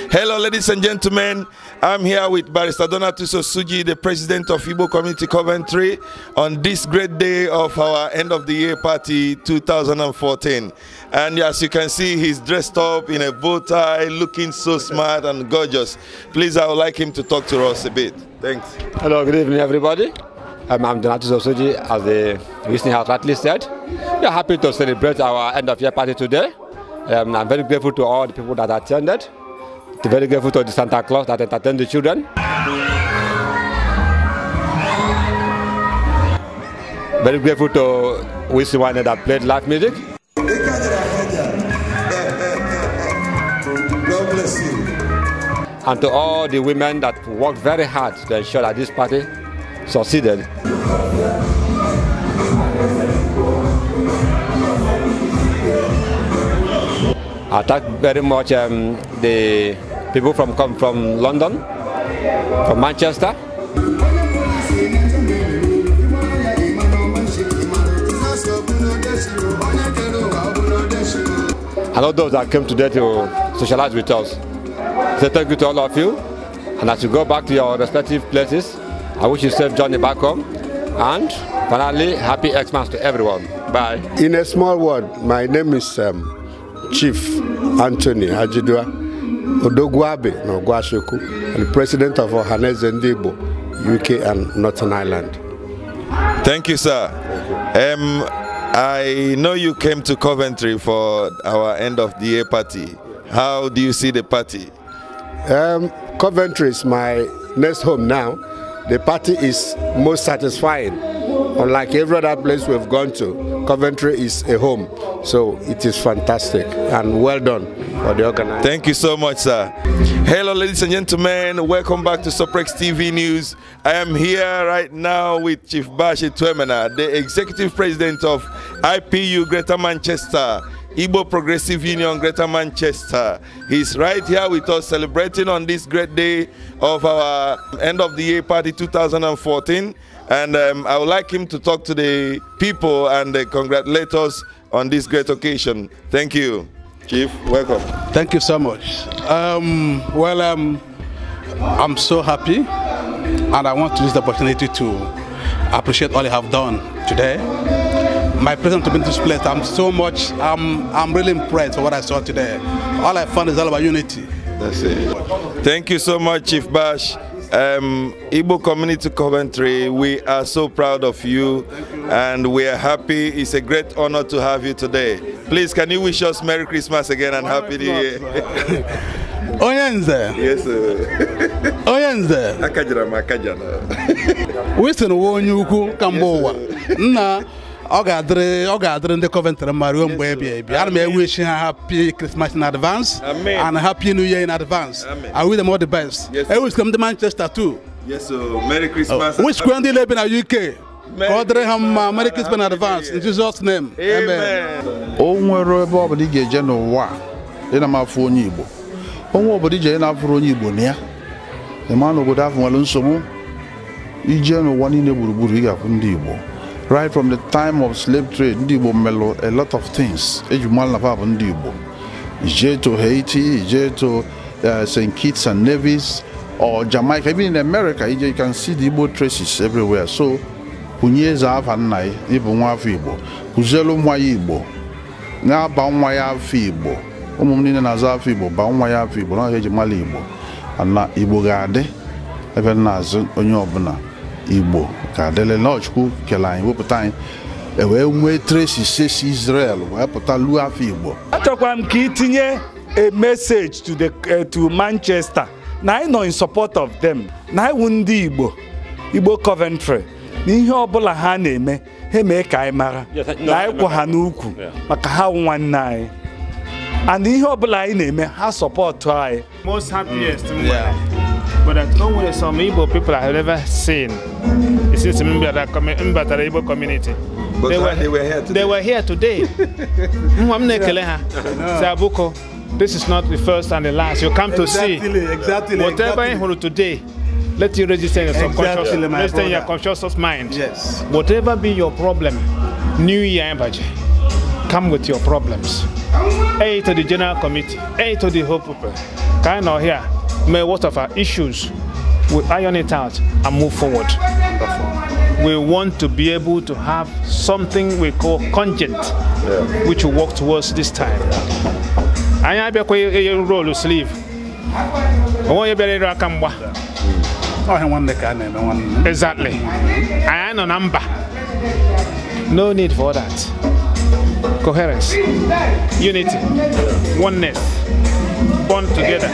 Hello, ladies and gentlemen. I'm here with Barrister Donatus Osuji, the president of Igbo Community Coventry, on this great day of our end of the year party 2014. And as you can see, he's dressed up in a bow tie, looking so smart and gorgeous. Please, I would like him to talk to us a bit. Thanks. Hello, good evening, everybody. I'm Donatus Osuji, as the listening house rightly said. We are happy to celebrate our end of year party today. I'm very grateful to all the people that attended. Very grateful to the Santa Claus that entertained the children. Very grateful to Wisi Wane that played live music. God bless you. And to all the women that worked very hard to ensure that this party succeeded. I thank very much the people from London, from Manchester. And all those that came today to socialize with us. So thank you to all of you. And as you go back to your respective places, I wish you safe journey back home. And finally, happy Xmas to everyone. Bye. In a small word, my name is Chief Anthony Ajidua Odogwabe Nogwashoku, and President of Ohaneze Ndibo, UK and Northern Ireland. Thank you, sir. I know you came to Coventry for our end of the year party. How do you see the party? Coventry is my next home now. The party is most satisfying. Unlike every other place we've gone to, Coventry is a home. So it is fantastic and well done for the organizer. Thank you so much, sir. Hello, ladies and gentlemen. Welcome back to Soprex TV News. I am here right now with Chief Bashi Twemena, the Executive President of IPU Greater Manchester, Igbo Progressive Union Greater Manchester. He's right here with us celebrating on this great day of our end of the year party 2014. And I would like him to talk to the people and congratulate us on this great occasion. Thank you, Chief. Welcome. Thank you so much. I'm so happy, and I want to use the opportunity to appreciate all you have done today. My presence to be in this place, I'm really impressed with what I saw today. All I found is all about unity. That's it. Thank you so much, Chief Bash. Igbo Community Coventry, we are so proud of you and we are happy. It's a great honor to have you today. Please, can you wish us Merry Christmas again and Happy New Year? Oyenze. Yes, sir. Oyenze. Akajana. Wisin wonyuku kambowa. Na Ogadre in the Coventry Marion baby. I wish you a happy Christmas in advance. Amen. And a happy New Year in advance. Amen. I wish them all the best. Yes, I wish come to Manchester too. Yes, sir. Merry Christmas. Which country live in the UK? Merry Christmas in advance. In Jesus' name. Amen. Onwere ebe ọbụla ị ga-eje n'ụwa ị na-afụ onye Igbo. Onwe obodo ije na-afụ onye Igbo na ya. Ịma na obodo ahụ nwere nsogbu. Ije n'ụwa niile gburugburu ị ga-afụ ndị Igbo. Right from the time of slave trade, ndị Igbo melụ a lot of things. Ejumal na fa bụ ndị Igbo. Ije to Haiti, ije to St. Kitts and Nevis, or Jamaica, even in America, you can see the Igbo traces everywhere. So, Punyeza Avanai, Ibo Nwafi Igbo, Kuzelo Mwayi Igbo, Na Baumwaya Fibo, Umumina Naza Fibo, Baumwaya Fibo, Na Hejimali Igbo, and Na Igbo Gade, even Nazun Onyobuna, Igbo, Kadele Lodgeku, Kelain, Wupatine, a traces says Israel, Wapata Lua Fibo. I'm getting a message to Manchester. Now I know in support of them. Now I wouldn't Igbo Coventry. Nihe ọbụla ha na-eme he mee ka anyị mara na anyị kwụ ha n'ukwu maka ha nwanne anyị and ihe ọbụla anyị na-eme ha support anyị. Most happiest but that only some Igbo people I have ever seen. It seems to me that Igbo community. They were here today. This is not the first and the last. You come to see exactly. whatever you today. Let you register in your subconscious, Exactly, my register in your brother. conscious mind. Yes. Whatever be your problem, New Year Embassy, come with your problems. A to the general committee, A to the whole people. Kind of here, may what of our issues, we iron it out and move forward. We want to be able to have something we call content, which will work towards this time. I have a roll of sleeve. I want you to exactly. I am a number. No need for that. Coherence, unity, oneness, bond together.